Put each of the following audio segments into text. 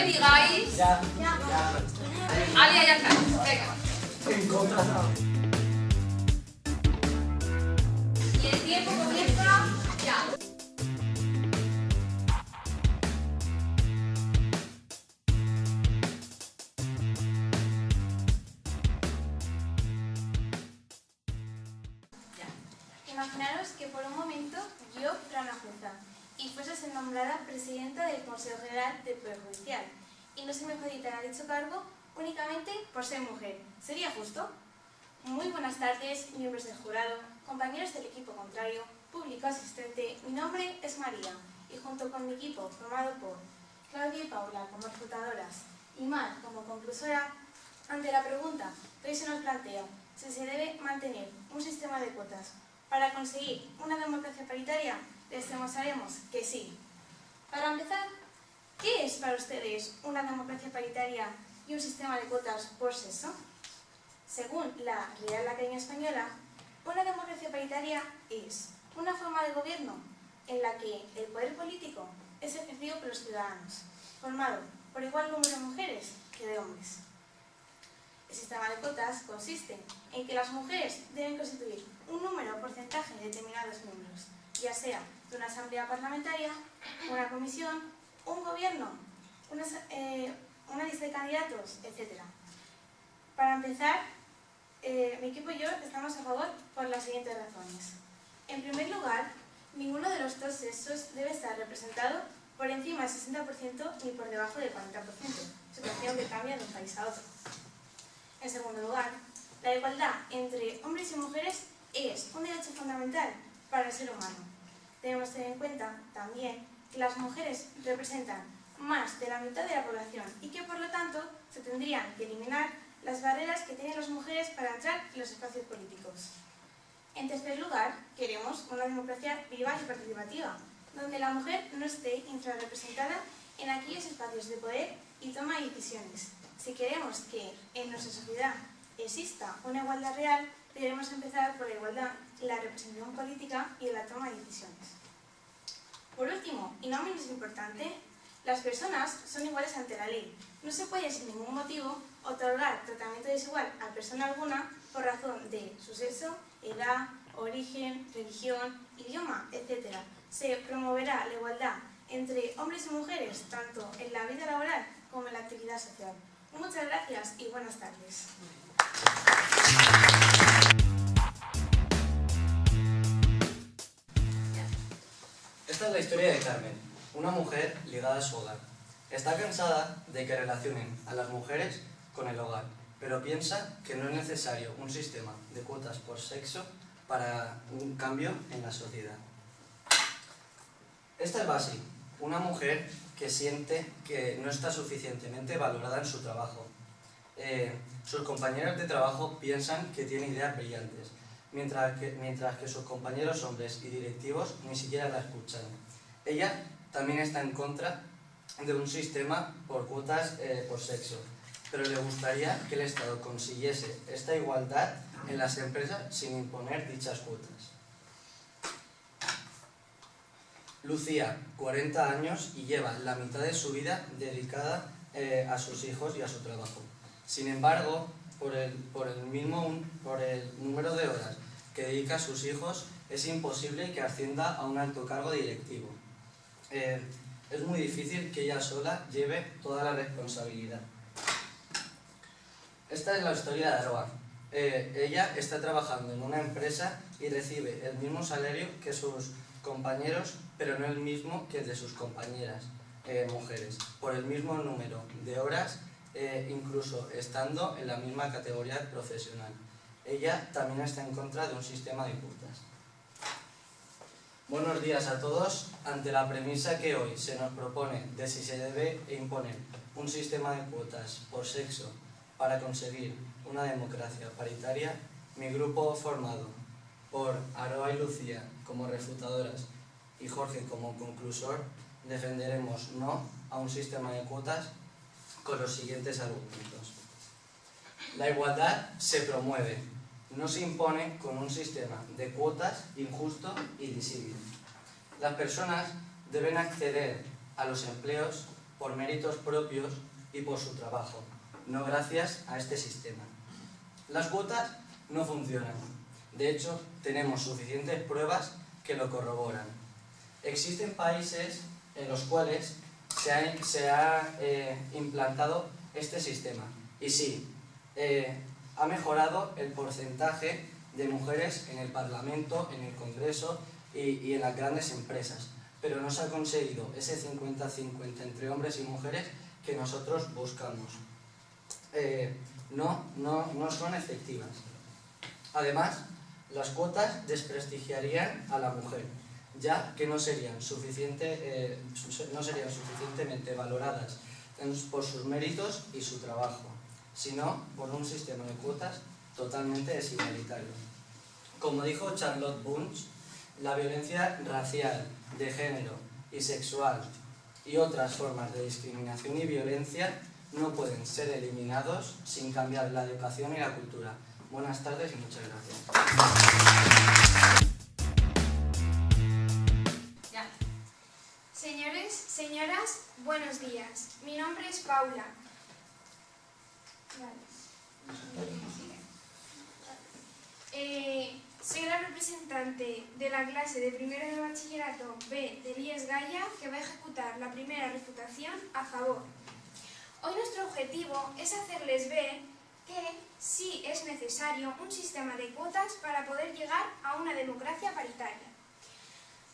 me digáis... Ya. Alia y acá. Venga. En contra. Y el tiempo comienza ya. Imaginaros que por un momento yo fuera una jueza y fuese nombrada presidenta del Consejo General del Poder Judicial y no se me adjudicara dicho cargo únicamente por ser mujer. ¿Sería justo? Muy buenas tardes, miembros del jurado, compañeros del equipo contrario, público asistente. Mi nombre es María y junto con mi equipo formado por Claudia y Paula como refutadoras y Mar como conclusora, ante la pregunta que hoy se nos plantea si se debe mantener un sistema de cuotas para conseguir una democracia paritaria, les demostraremos que sí. Para empezar, ¿qué es para ustedes una democracia paritaria y un sistema de cuotas por sexo? Según la Real Academia Española, una democracia paritaria es una forma de gobierno en la que el poder político es ejercido por los ciudadanos, formado por igual número de mujeres que de hombres. El sistema de cuotas consiste en que las mujeres deben constituir un número o porcentaje de determinados miembros, ya sea de una asamblea parlamentaria, una comisión, un gobierno, una lista de candidatos, etc. Para empezar, mi equipo y yo estamos a favor por las siguientes razones. En primer lugar, ninguno de los dos sexos debe estar representado por encima del 60% ni por debajo del 40%, situación que cambia de un país a otro. En segundo lugar, la igualdad entre hombres y mujeres es un derecho fundamental para el ser humano. Debemos tener en cuenta también que las mujeres representan más de la mitad de la población y que por lo tanto se tendrían que eliminar las barreras que tienen las mujeres para entrar en los espacios políticos. En tercer lugar, queremos una democracia viva y participativa, donde la mujer no esté infrarrepresentada en aquellos espacios de poder y toma de decisiones. Si queremos que en nuestra sociedad exista una igualdad real, debemos empezar por la igualdad en la representación política y en la toma de decisiones. Por último, y no menos importante, las personas son iguales ante la ley. No se puede sin ningún motivo otorgar tratamiento desigual a persona alguna por razón de su sexo, edad, origen, religión, idioma, etc. Se promoverá la igualdad entre hombres y mujeres tanto en la vida laboral como en la actividad social. Muchas gracias y buenas tardes. Esta es la historia de Carmen, una mujer ligada a su hogar. Está cansada de que relacionen a las mujeres con el hogar, pero piensa que no es necesario un sistema de cuotas por sexo para un cambio en la sociedad. Esta es Basi, una mujer que siente que no está suficientemente valorada en su trabajo. Sus compañeros de trabajo piensan que tiene ideas brillantes, mientras que sus compañeros hombres y directivos ni siquiera la escuchan. Ella también está en contra de un sistema por cuotas por sexo, pero le gustaría que el Estado consiguiese esta igualdad en las empresas sin imponer dichas cuotas. Lucía, 40 años y lleva la mitad de su vida dedicada a sus hijos y a su trabajo. Sin embargo, por el número de horas que dedica a sus hijos, es imposible que ascienda a un alto cargo directivo. Es muy difícil que ella sola lleve toda la responsabilidad. Esta es la historia de Aroa. Ella está trabajando en una empresa y recibe el mismo salario que sus compañeros, pero no el mismo que el de sus compañeras mujeres, por el mismo número de horas, incluso estando en la misma categoría profesional. Ella también está en contra de un sistema de cuotas. Buenos días a todos. Ante la premisa que hoy se nos propone de si se debe imponer un sistema de cuotas por sexo para conseguir una democracia paritaria, mi grupo formado por Aroa y Lucía como refutadoras y Jorge como conclusor, defenderemos no a un sistema de cuotas con los siguientes argumentos. La igualdad se promueve, no se impone con un sistema de cuotas injusto y visible. Las personas deben acceder a los empleos por méritos propios y por su trabajo, no gracias a este sistema. Las cuotas no funcionan. De hecho, tenemos suficientes pruebas que lo corroboran. Existen países en los cuales se ha implantado este sistema. Y sí, ha mejorado el porcentaje de mujeres en el Parlamento, en el Congreso y en las grandes empresas. Pero no se ha conseguido ese 50-50 entre hombres y mujeres que nosotros buscamos. No son efectivas. Además, las cuotas desprestigiarían a la mujer, ya que no serían suficientemente valoradas por sus méritos y su trabajo, sino por un sistema de cuotas totalmente desigualitario. Como dijo Charlotte Bunch, la violencia racial, de género y sexual y otras formas de discriminación y violencia no pueden ser eliminados sin cambiar la educación y la cultura. Buenas tardes y muchas gracias. Ya. Señores, señoras, buenos días. Mi nombre es Paula. Soy la representante de la clase de primero de bachillerato B de IES Gaia, que va a ejecutar la primera refutación a favor. Hoy nuestro objetivo es hacerles ver que sí es necesario un sistema de cuotas para poder llegar a una democracia paritaria.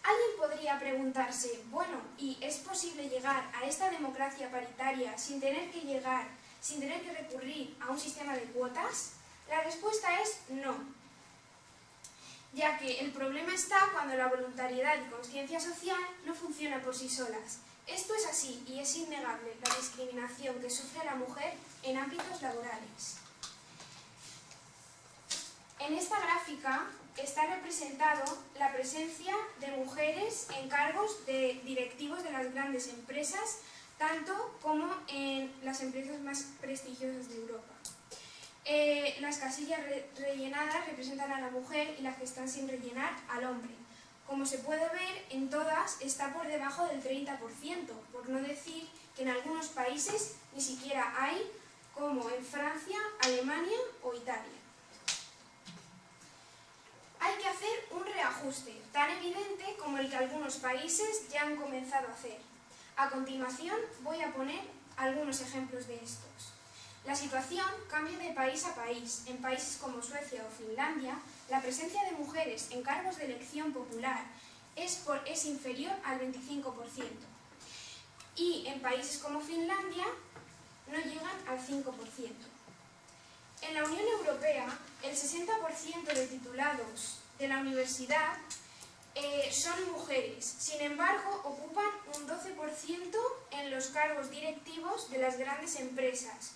Alguien podría preguntarse, bueno, ¿y es posible llegar a esta democracia paritaria sin tener que recurrir a un sistema de cuotas? La respuesta es no, ya que el problema está cuando la voluntariedad y conciencia social no funcionan por sí solas. Esto es así y es innegable la discriminación que sufre la mujer en ámbitos laborales. En esta gráfica está representado la presencia de mujeres en cargos de directivos de las grandes empresas, tanto como en las empresas más prestigiosas de Europa. Las casillas rellenadas representan a la mujer y las que están sin rellenar al hombre. Como se puede ver, en todas está por debajo del 30%, por no decir que en algunos países ni siquiera hay, como en Francia, Alemania o Italia. Hay que hacer un reajuste, tan evidente como el que algunos países ya han comenzado a hacer. A continuación voy a poner algunos ejemplos de estos. La situación cambia de país a país. En países como Suecia o Finlandia, la presencia de mujeres en cargos de elección popular es inferior al 25%. Y en países como Finlandia no llegan al 5%. En la Unión Europea, el 60% de titulados de la universidad son mujeres. Sin embargo, ocupan un 12% en los cargos directivos de las grandes empresas.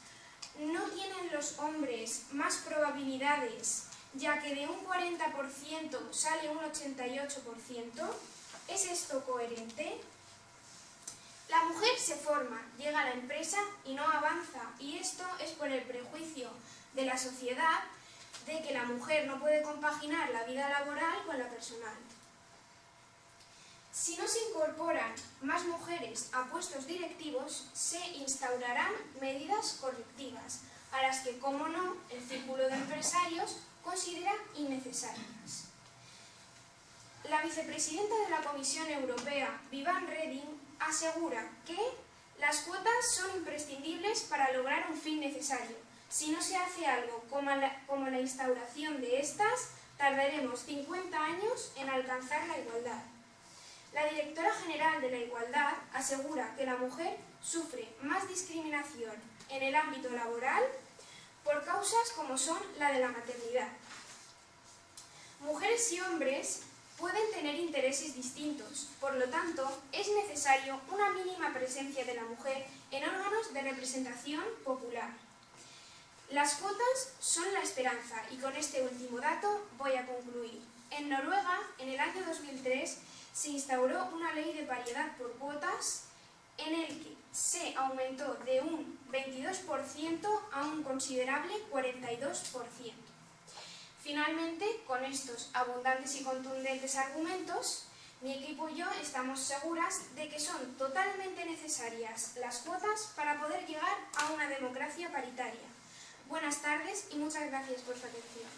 ¿No tienen los hombres más probabilidades, ya que de un 40% sale un 88%? ¿Es esto coherente? La mujer se forma, llega a la empresa y no avanza, y esto es por el prejuicio de la sociedad de que la mujer no puede compaginar la vida laboral con la personal. Si no se incorporan más mujeres a puestos directivos, se instaurarán medidas correctivas, a las que, como no, el círculo de empresarios considera innecesarias. La vicepresidenta de la Comisión Europea, Viviane Reding, asegura que las cuotas son imprescindibles para lograr un fin necesario. Si no se hace algo como la instauración de estas, tardaremos 50 años en alcanzar la igualdad. La directora general de la Igualdad asegura que la mujer sufre más discriminación en el ámbito laboral por causas como son la de la maternidad. Mujeres y hombres pueden tener intereses distintos, por lo tanto, es necesario una mínima presencia de la mujer en órganos de representación popular. Las cuotas son la esperanza y con este último dato voy a concluir. En Noruega, en el año 2003, se instauró una ley de paridad por cuotas en el que se aumentó de un 22% a un considerable 42%. Finalmente, con estos abundantes y contundentes argumentos, Mi equipo y yo estamos seguras de que son totalmente necesarias las cuotas para poder llegar a una democracia paritaria. Buenas tardes y muchas gracias por su atención.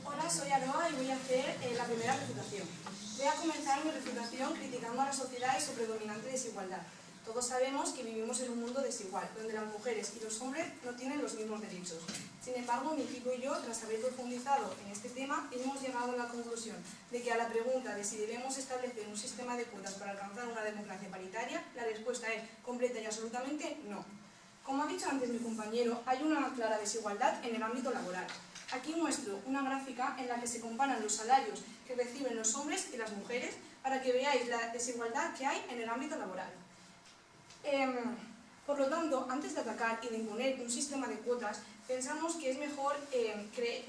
Hola, soy Aroa y voy a hacer la primera refutación. Voy a comenzar mi refutación criticando a la sociedad y su predominante desigualdad. Todos sabemos que vivimos en un mundo desigual, donde las mujeres y los hombres no tienen los mismos derechos. Sin embargo, mi equipo y yo, tras haber profundizado en este tema, hemos llegado a la conclusión de que a la pregunta de si debemos establecer un sistema de cuotas para alcanzar una democracia paritaria, la respuesta es completa y absolutamente no. Como ha dicho antes mi compañero, hay una clara desigualdad en el ámbito laboral. Aquí muestro una gráfica en la que se comparan los salarios que reciben los hombres y las mujeres para que veáis la desigualdad que hay en el ámbito laboral. Por lo tanto, antes de atacar y de imponer un sistema de cuotas, pensamos que es mejor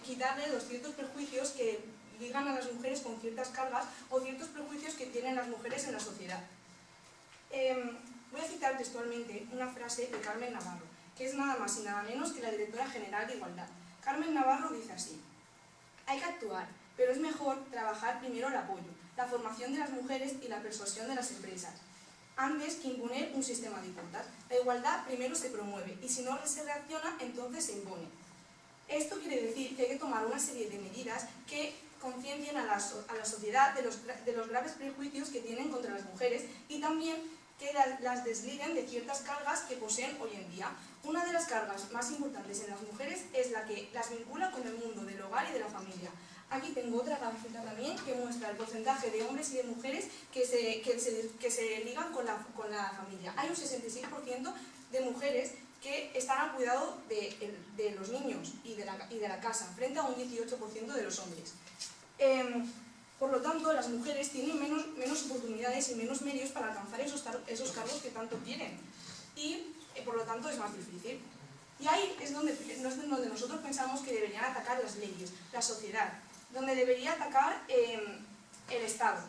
quitarle los ciertos prejuicios que ligan a las mujeres con ciertas cargas o ciertos prejuicios que tienen las mujeres en la sociedad. Voy a citar textualmente una frase de Carmen Navarro, que es nada más y nada menos que la directora general de Igualdad. Carmen Navarro dice así: hay que actuar, pero es mejor trabajar primero el apoyo, la formación de las mujeres y la persuasión de las empresas, antes que imponer un sistema de cuotas. La igualdad primero se promueve y si no se reacciona, entonces se impone. Esto quiere decir que hay que tomar una serie de medidas que conciencien a la sociedad de los graves prejuicios que tienen contra las mujeres y también que las desliguen de ciertas cargas que poseen hoy en día. Una de las cargas más importantes en las mujeres es la que las vincula con el mundo del hogar y de la familia. Aquí tengo otra gráfica también que muestra el porcentaje de hombres y de mujeres que se ligan con la familia. Hay un 66% de mujeres que están al cuidado de los niños y de la casa, frente a un 18% de los hombres. Por lo tanto, las mujeres tienen menos oportunidades y menos medios para alcanzar esos cargos que tanto quieren. Y, por lo tanto, es más difícil. Y ahí es donde nosotros pensamos que deberían atacar las leyes, la sociedad, donde debería atacar el Estado,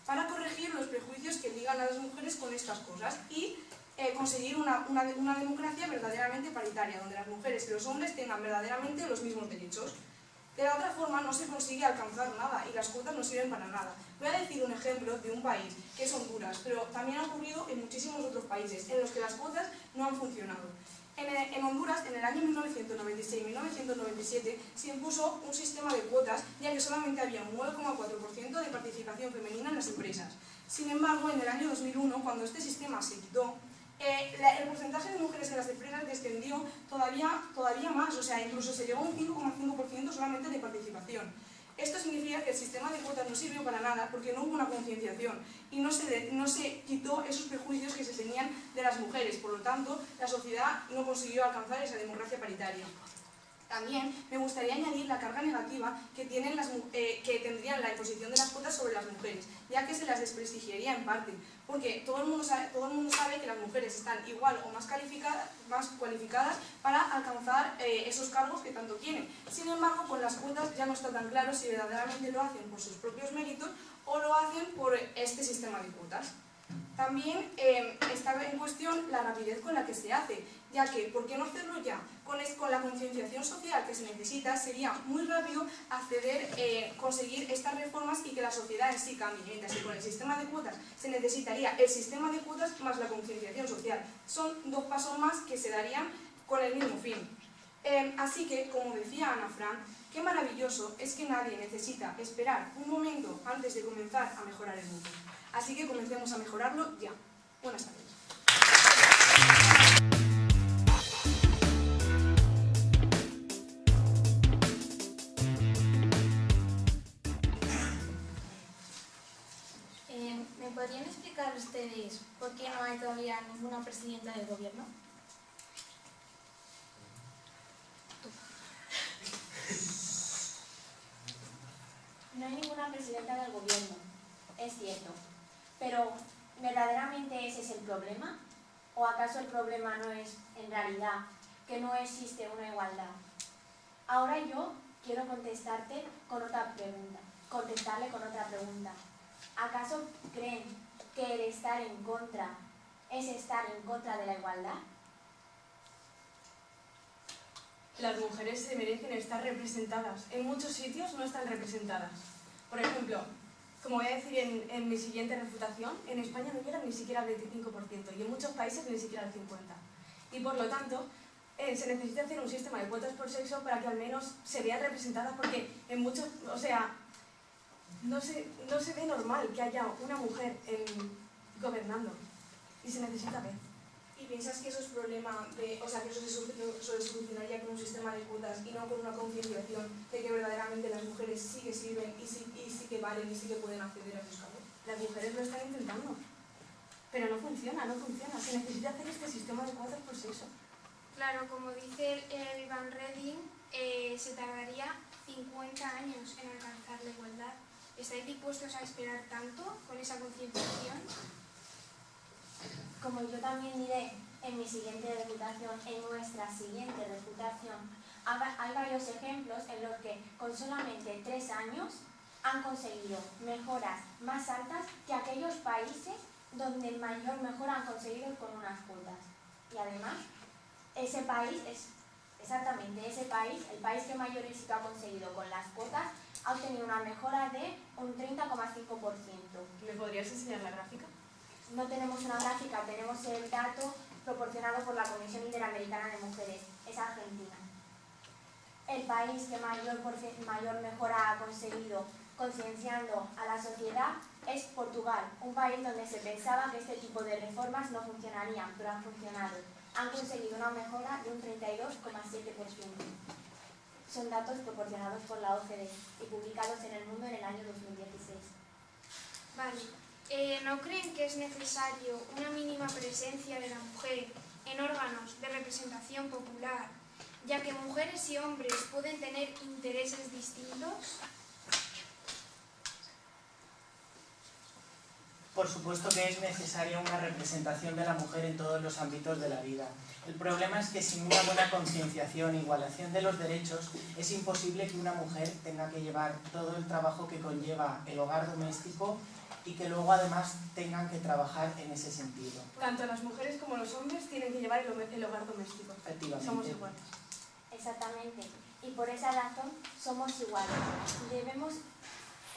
para corregir los prejuicios que ligan a las mujeres con estas cosas y conseguir una democracia verdaderamente paritaria, donde las mujeres y los hombres tengan verdaderamente los mismos derechos. De la otra forma no se consigue alcanzar nada y las cuotas no sirven para nada. Voy a decir un ejemplo de un país, que es Honduras, pero también ha ocurrido en muchísimos otros países en los que las cuotas no han funcionado. En Honduras, en el año 1996-1997, se impuso un sistema de cuotas, ya que solamente había un 9,4% de participación femenina en las empresas. Sin embargo, en el año 2001, cuando este sistema se quitó, el porcentaje de mujeres en las empresas descendió todavía más, o sea, incluso se llegó a un 5,5% solamente de participación. Esto significa que el sistema de cuotas no sirvió para nada porque no hubo una concienciación y no se quitó esos prejuicios que se tenían de las mujeres. Por lo tanto, la sociedad no consiguió alcanzar esa democracia paritaria. También me gustaría añadir la carga negativa que tendrían la imposición de las cuotas sobre las mujeres, ya que se las desprestigiaría en parte, porque todo el mundo sabe que las mujeres están igual o más cualificadas para alcanzar esos cargos que tanto quieren. Sin embargo, con las cuotas ya no está tan claro si verdaderamente lo hacen por sus propios méritos o lo hacen por este sistema de cuotas. También está en cuestión la rapidez con la que se hace, ya que, ¿por qué no hacerlo ya? Con la concienciación social que se necesita, sería muy rápido conseguir estas reformas y que la sociedad en sí cambie, mientras que con el sistema de cuotas se necesitaría el sistema de cuotas más la concienciación social. Son dos pasos más que se darían con el mismo fin. Así que, como decía Ana Frank, qué maravilloso es que nadie necesita esperar un momento antes de comenzar a mejorar el mundo. Así que comencemos a mejorarlo ya. Buenas tardes. ¿Me podrían explicar ustedes por qué no hay todavía ninguna presidenta del gobierno? No hay ninguna presidenta del gobierno, es cierto. Pero, ¿verdaderamente ese es el problema? ¿O acaso el problema no es, en realidad, que no existe una igualdad? Ahora yo quiero contestarle con otra pregunta. ¿Acaso creen que el estar en contra es estar en contra de la igualdad? las mujeres se merecen estar representadas. En muchos sitios no están representadas. Por ejemplo, como voy a decir en mi siguiente refutación, en España no llegan ni siquiera al 25% y en muchos países ni siquiera al 50%. Y por lo tanto, se necesita hacer un sistema de cuotas por sexo para que al menos se vean representadas, porque en muchos, o sea, no se ve normal que haya una mujer gobernando y se necesita ver. ¿Y piensas que eso es problema que eso se solucionaría con un sistema de cuotas y no con una concienciación de que verdaderamente las mujeres sí que sirven y sí que valen y sí que pueden acceder a esos cargos? Las mujeres lo están intentando, pero no funciona. Se necesita hacer este sistema de cuotas por sexo. Claro, como dice Viviane Reding, se tardaría 50 años en alcanzar la igualdad. ¿Estáis dispuestos a esperar tanto con esa concienciación? Como yo también diré en mi siguiente refutación, en nuestra siguiente refutación, hay varios ejemplos en los que con solamente 3 años han conseguido mejoras más altas que aquellos países donde mayor mejora han conseguido con unas cuotas. Y además, ese país, el país que mayor éxito ha conseguido con las cuotas, ha obtenido una mejora de un 30,5%. ¿Me podrías enseñar la gráfica? No tenemos una gráfica, tenemos el dato proporcionado por la Comisión Interamericana de Mujeres, es Argentina. El país que mayor mejora ha conseguido concienciando a la sociedad es Portugal, un país donde se pensaba que este tipo de reformas no funcionarían, pero han funcionado. Han conseguido una mejora de un 32,7%. Son datos proporcionados por la OCDE y publicados en El Mundo en el año 2016. Vale. ¿No creen que es necesario una mínima presencia de la mujer en órganos de representación popular, ya que mujeres y hombres pueden tener intereses distintos? Por supuesto que es necesaria una representación de la mujer en todos los ámbitos de la vida. El problema es que sin una buena concienciación e igualación de los derechos es imposible que una mujer tenga que llevar todo el trabajo que conlleva el hogar doméstico y que luego además tengan que trabajar en ese sentido. Tanto las mujeres como los hombres tienen que llevar el hogar doméstico. Efectivamente. Somos iguales. Exactamente. Y por esa razón somos iguales. Debemos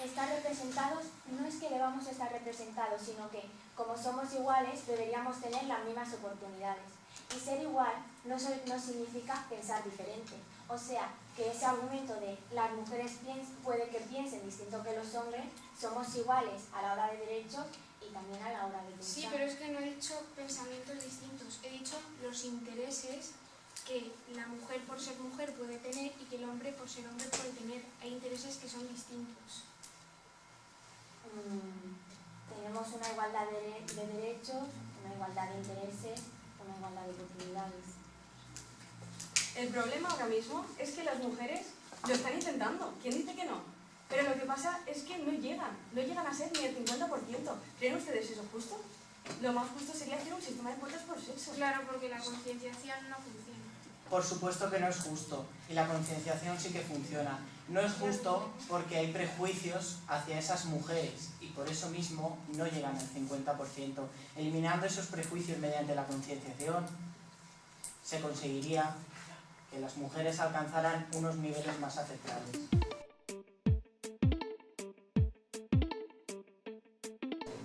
estar representados, no es que debamos estar representados, sino que como somos iguales deberíamos tener las mismas oportunidades. Y ser igual no significa pensar diferente. O sea, que ese argumento de las mujeres puede que piensen distinto que los hombres, somos iguales a la hora de derechos y también a la hora de pensar. Sí, pero es que no he dicho pensamientos distintos, he dicho los intereses que la mujer por ser mujer puede tener y que el hombre por ser hombre puede tener. Hay intereses que son distintos. Tenemos una igualdad de derechos, una igualdad de intereses, una igualdad de oportunidades. El problema ahora mismo es que las mujeres lo están intentando. ¿Quién dice que no? Pero lo que pasa es que no llegan a ser ni el 50%. ¿Creen ustedes eso justo? Lo más justo sería hacer un sistema de cuotas por sexo. Claro, porque la concienciación no funciona. Por supuesto que no es justo, y la concienciación sí que funciona. No es justo porque hay prejuicios hacia esas mujeres y por eso mismo no llegan al 50%. Eliminando esos prejuicios mediante la concienciación, se conseguiría que las mujeres alcanzaran unos niveles más aceptables.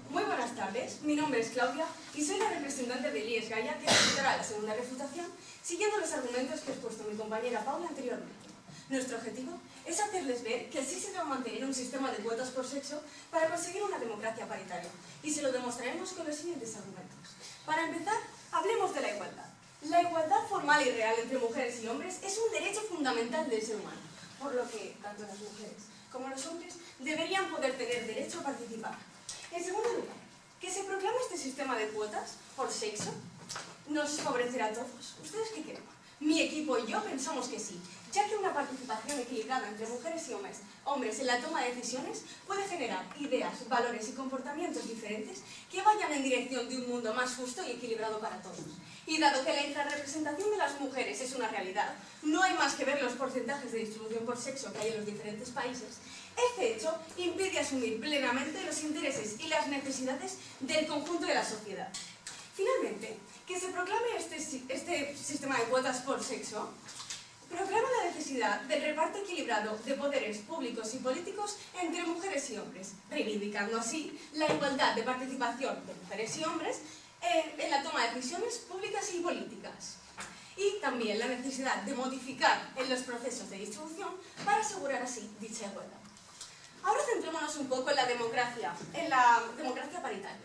Muy buenas tardes, mi nombre es Claudia y soy la representante de Lies Gaya, que presentará la segunda refutación siguiendo los argumentos que ha expuesto mi compañera Paula anteriormente. Nuestro objetivo es hacerles ver que sí se debe mantener un sistema de cuotas por sexo para conseguir una democracia paritaria, y se lo demostraremos con los siguientes argumentos. Para empezar, hablemos de la igualdad. La igualdad formal y real entre mujeres y hombres es un derecho fundamental del ser humano, por lo que tanto las mujeres como los hombres deberían poder tener derecho a participar. En segundo lugar, que se proclame este sistema de cuotas por sexo nos favorecerá a todos. ¿Ustedes qué creen? Mi equipo y yo pensamos que sí, ya que una participación equilibrada entre mujeres y hombres en la toma de decisiones puede generar ideas, valores y comportamientos diferentes que vayan en dirección de un mundo más justo y equilibrado para todos. Y dado que la infrarrepresentación de las mujeres es una realidad, no hay más que ver los porcentajes de distribución por sexo que hay en los diferentes países. Este hecho impide asumir plenamente los intereses y las necesidades del conjunto de la sociedad. Finalmente, que se proclame este sistema de cuotas por sexo Proclama la necesidad del reparto equilibrado de poderes públicos y políticos entre mujeres y hombres, reivindicando así la igualdad de participación de mujeres y hombres en la toma de decisiones públicas y políticas. Y también la necesidad de modificar en los procesos de distribución para asegurar así dicha igualdad. Ahora centrémonos un poco en la democracia paritaria.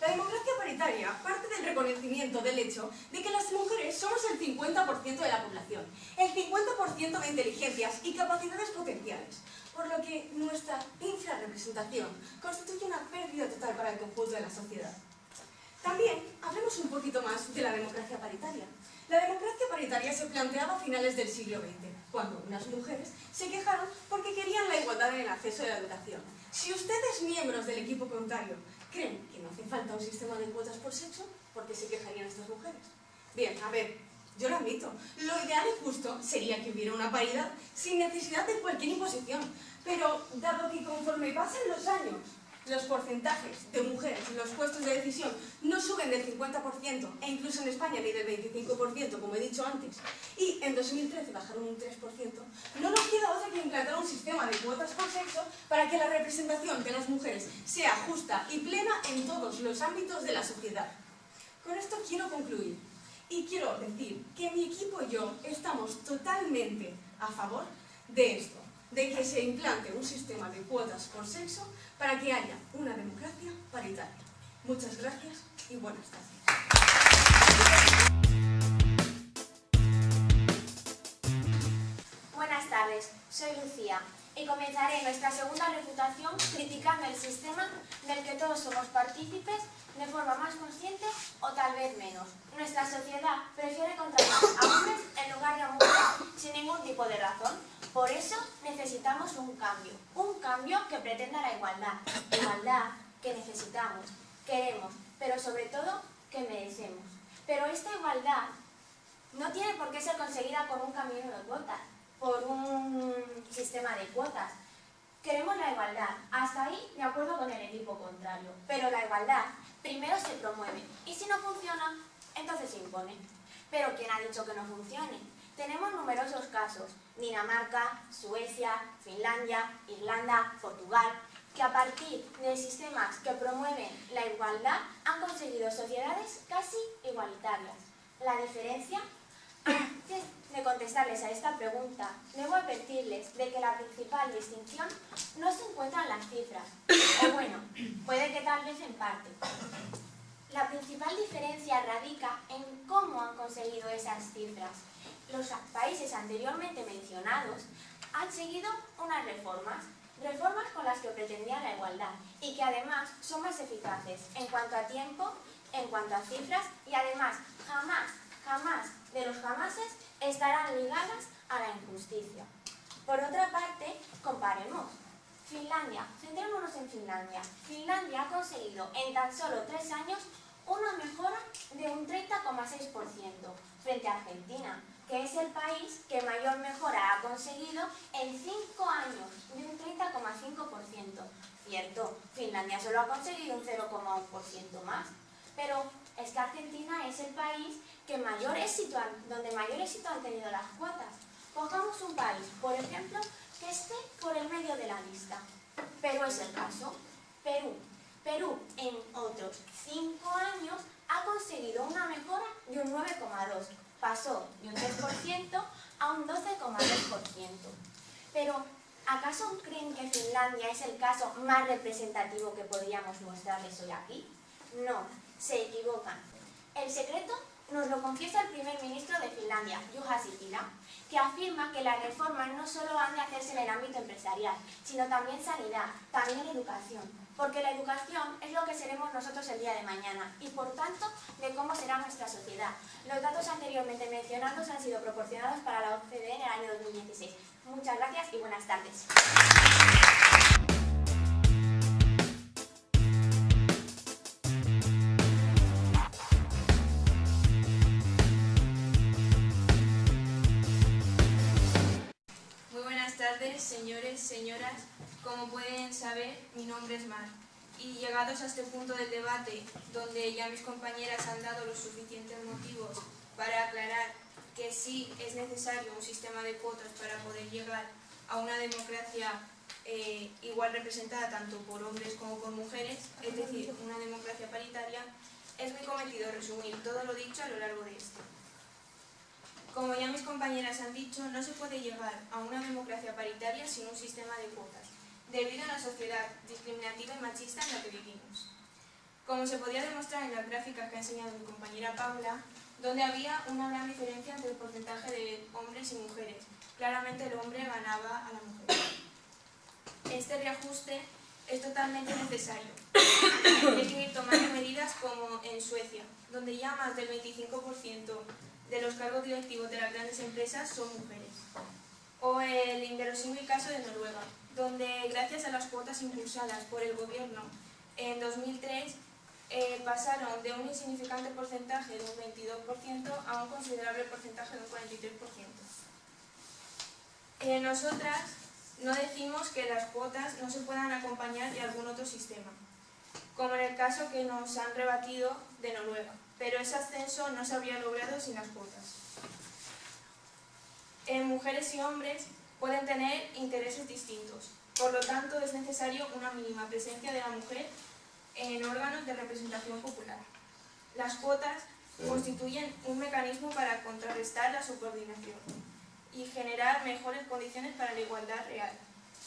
La democracia paritaria parte del reconocimiento del hecho de que las mujeres somos el 50% de la población, el 50% de inteligencias y capacidades potenciales, por lo que nuestra infrarrepresentación constituye una pérdida total para el conjunto de la sociedad. También hablemos un poquito más de la democracia paritaria. La democracia paritaria se planteaba a finales del siglo XX, cuando unas mujeres se quejaron porque querían la igualdad en el acceso a la educación. Si ustedes, miembros del equipo contrario, creen que no hace falta un sistema de cuotas por sexo, ¿por qué se quejarían estas mujeres? Bien, a ver, yo lo admito, lo ideal y justo sería que hubiera una paridad sin necesidad de cualquier imposición, pero dado que conforme pasan los años, los porcentajes de mujeres en los puestos de decisión no suben del 50% e incluso en España ni del 25%, como he dicho antes, y en 2013 bajaron un 3%, no nos queda otra que implantar un sistema de cuotas por sexo para que la representación de las mujeres sea justa y plena en todos los ámbitos de la sociedad. Con esto quiero concluir y quiero decir que mi equipo y yo estamos totalmente a favor de esto, de que se implante un sistema de cuotas por sexo para que haya una democracia paritaria. Muchas gracias y buenas tardes. Buenas tardes, soy Lucía y comenzaré nuestra segunda refutación criticando el sistema del que todos somos partícipes de forma más consciente o tal vez menos. Nuestra sociedad prefiere contratar a hombres en lugar de a mujeres sin ningún tipo de razón. Por eso necesitamos un cambio que pretenda la igualdad que necesitamos, queremos, pero sobre todo que merecemos. Pero esta igualdad no tiene por qué ser conseguida con un camino de cuotas, por un sistema de cuotas. Queremos la igualdad, hasta ahí de acuerdo con el equipo contrario, pero la igualdad primero se promueve y si no funciona, entonces se impone. Pero ¿quién ha dicho que no funcione? Tenemos numerosos casos, Dinamarca, Suecia, Finlandia, Irlanda, Portugal, que a partir de sistemas que promueven la igualdad han conseguido sociedades casi igualitarias. La diferencia, antes de contestarles a esta pregunta, debo advertirles de que la principal distinción no se encuentra en las cifras, o bueno, puede que tal vez en parte. La principal diferencia radica en cómo han conseguido esas cifras. Los países anteriormente mencionados han seguido unas reformas con las que pretendían la igualdad y que además son más eficaces en cuanto a tiempo, en cuanto a cifras y además jamás de los jamases estarán ligadas a la injusticia. Por otra parte, comparemos. Finlandia, centrémonos en Finlandia. Finlandia ha conseguido en tan solo 3 años una mejora de un 30,6% frente a Argentina, que es el país que mayor mejora ha conseguido en 5 años, de un 30,5%. Cierto, Finlandia solo ha conseguido un 0,1% más, pero es que Argentina es el país que donde mayor éxito han tenido las cuotas. Cojamos un país, por ejemplo, que esté por el medio de la lista, pero es el caso, Perú. Perú, en otros 5 años, ha conseguido una mejora de un 9,2%. Pasó de un 3% a un 12,2%. Pero, ¿acaso creen que Finlandia es el caso más representativo que podríamos mostrarles hoy aquí? No, se equivocan. El secreto nos lo confiesa el primer ministro de Finlandia, Juha Sipilä, que afirma que las reformas no solo han de hacerse en el ámbito empresarial, sino también sanidad, también educación, porque la educación es lo que seremos nosotros el día de mañana y, por tanto, de cómo será nuestra sociedad. Los datos anteriormente mencionados han sido proporcionados para la OCDE en el año 2016. Muchas gracias y buenas tardes. Buenas tardes, señores, señoras. Como pueden saber, mi nombre es Mar. Y llegados a este punto del debate, donde ya mis compañeras han dado los suficientes motivos para aclarar que que sí es necesario un sistema de cuotas para poder llegar a una democracia igual representada tanto por hombres como por mujeres, es decir, una democracia paritaria, es mi cometido resumir todo lo dicho a lo largo de esto. Como ya mis compañeras han dicho, no se puede llegar a una democracia paritaria sin un sistema de cuotas, debido a la sociedad discriminativa y machista en la que vivimos. Como se podía demostrar en las gráficas que ha enseñado mi compañera Paula, donde había una gran diferencia entre el porcentaje de hombres y mujeres. Claramente el hombre ganaba a la mujer. Este reajuste es totalmente necesario. Hay que ir tomando medidas como en Suecia, donde ya más del 25% de los cargos directivos de las grandes empresas son mujeres. O el inverosímil caso de Noruega, donde gracias a las cuotas impulsadas por el gobierno en 2003 pasaron de un insignificante porcentaje de un 22% a un considerable porcentaje de un 43%. Nosotras no decimos que las cuotas no se puedan acompañar de algún otro sistema, como en el caso que nos han rebatido de Noruega, pero ese ascenso no se habría logrado sin las cuotas. Mujeres y hombres pueden tener intereses distintos, por lo tanto es necesario una mínima presencia de la mujer en órganos de representación popular. Las cuotas constituyen un mecanismo para contrarrestar la subordinación y generar mejores condiciones para la igualdad real.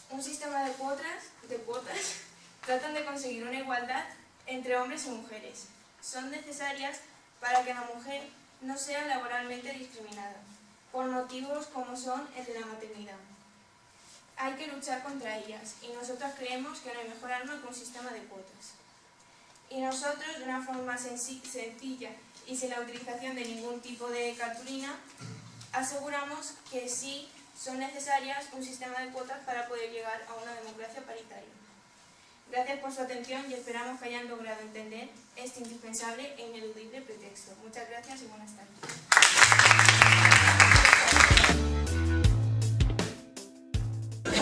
Un sistema de cuotas tratan de conseguir una igualdad entre hombres y mujeres. Son necesarias para que la mujer no sea laboralmente discriminada, por motivos como son el de la maternidad. Hay que luchar contra ellas y nosotros creemos que no hay mejor arma que un sistema de cuotas. Y nosotros, de una forma sencilla y sin la utilización de ningún tipo de cartulina, aseguramos que sí son necesarias un sistema de cuotas para poder llegar a una democracia paritaria. Gracias por su atención y esperamos que hayan logrado entender este indispensable e ineludible pretexto. Muchas gracias y buenas tardes.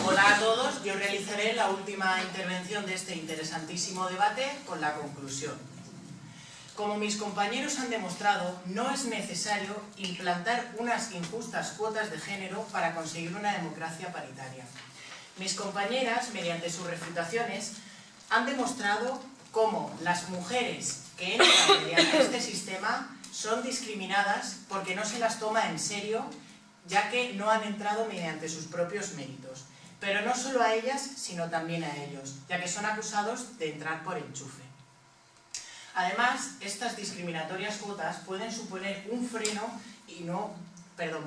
Hola a todos, yo realizaré la última intervención de este interesantísimo debate con la conclusión. Como mis compañeros han demostrado, no es necesario implantar unas injustas cuotas de género para conseguir una democracia paritaria. Mis compañeras, mediante sus refutaciones, han demostrado cómo las mujeres que entran mediante este sistema son discriminadas porque no se las toma en serio, ya que no han entrado mediante sus propios méritos. Pero no solo a ellas, sino también a ellos, ya que son acusados de entrar por enchufe. Además, estas discriminatorias cuotas pueden suponer un freno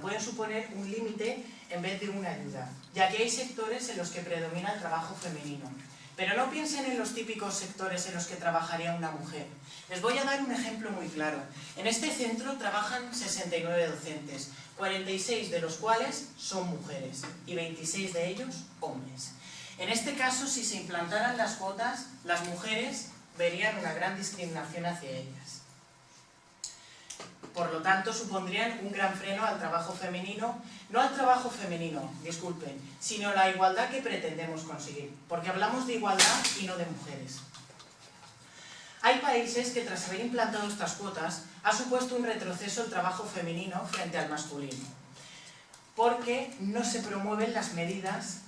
pueden suponer un límite en vez de una ayuda, ya que hay sectores en los que predomina el trabajo femenino. Pero no piensen en los típicos sectores en los que trabajaría una mujer. Les voy a dar un ejemplo muy claro. En este centro trabajan 69 docentes, 46 de los cuales son mujeres y 26 de ellos hombres. En este caso, si se implantaran las cuotas, las mujeres verían una gran discriminación hacia ellas. Por lo tanto, supondrían un gran freno al trabajo femenino, no al trabajo femenino, disculpen, sino la igualdad que pretendemos conseguir, porque hablamos de igualdad y no de mujeres. Hay países que tras haber implantado estas cuotas ha supuesto un retroceso el trabajo femenino frente al masculino, porque no se promueven las medidas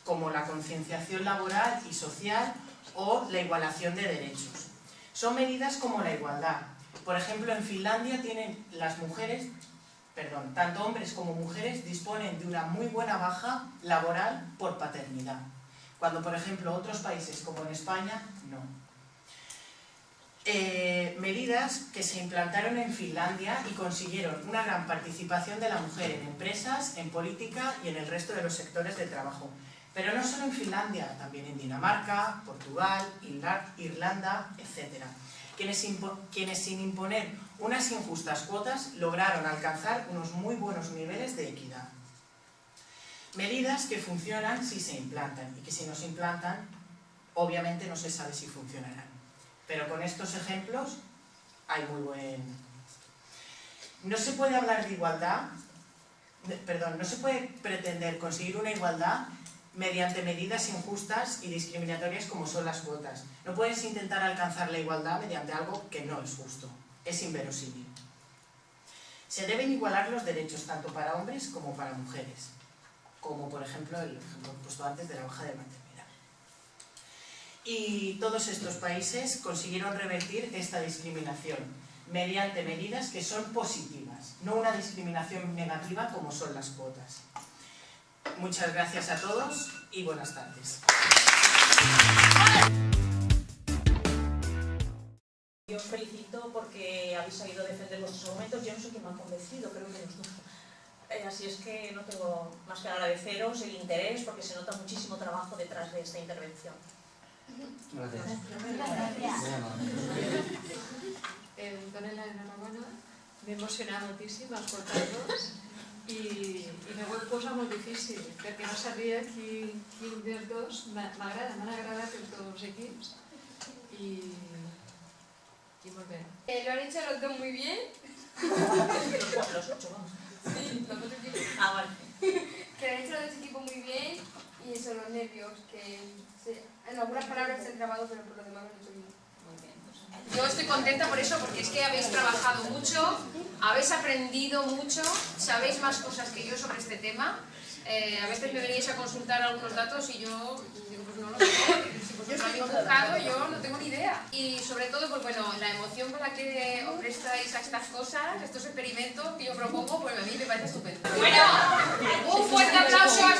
como la concienciación laboral y social o la igualación de derechos. Son medidas como la igualdad. Por ejemplo, en Finlandia tienen tanto hombres como mujeres disponen de una muy buena baja laboral por paternidad, cuando por ejemplo otros países como en España no. Medidas que se implantaron en Finlandia y consiguieron una gran participación de la mujer en empresas, en política y en el resto de los sectores de trabajo. Pero no solo en Finlandia, también en Dinamarca, Portugal, Irlanda, etc. Quienes sin imponer unas injustas cuotas lograron alcanzar unos muy buenos niveles de equidad. Medidas que funcionan si se implantan y que si no se implantan, obviamente no se sabe si funcionarán. Pero con estos ejemplos hay No se puede hablar de igualdad, no se puede pretender conseguir una igualdad mediante medidas injustas y discriminatorias como son las cuotas. No puedes intentar alcanzar la igualdad mediante algo que no es justo. Es inverosímil. Se deben igualar los derechos tanto para hombres como para mujeres, como por ejemplo el ejemplo puesto antes de la baja de maternidad. Y todos estos países consiguieron revertir esta discriminación mediante medidas que son positivas, no una discriminación negativa como son las cuotas. Muchas gracias a todos y buenas tardes. Yo os felicito porque habéis sabido defender vuestros argumentos. Yo no sé quién me ha convencido, creo que los dos. Así es que no tengo más que agradeceros el interés porque se nota muchísimo trabajo detrás de esta intervención. Gracias. Donela, enhorabona. M'he emocionat moltíssim escoltant-los i m'ho he posat molt difícil perquè no sabia quin dels dos m'agrada. M'han agradat els dos equips i molt bé. Lo han hecho los dos muy bien. Los 8, vamos. Sí, los dos equipos. Ah, vale. Que han hecho los dos equipos muy bien y eso, los nervios, que en algunas palabras se han trabado, pero por lo demás lo han hecho muy bien. Yo estoy contenta por eso, porque es que habéis trabajado mucho, habéis aprendido mucho, sabéis más cosas que yo sobre este tema. A veces me veníais a consultar algunos datos y yo digo, pues no lo sé, si vosotros lo habéis buscado, yo no tengo ni idea. Y sobre todo, pues bueno, la emoción con la que os prestáis a estas cosas, estos experimentos que yo propongo, pues a mí me parece estupendo. Bueno, un fuerte aplauso a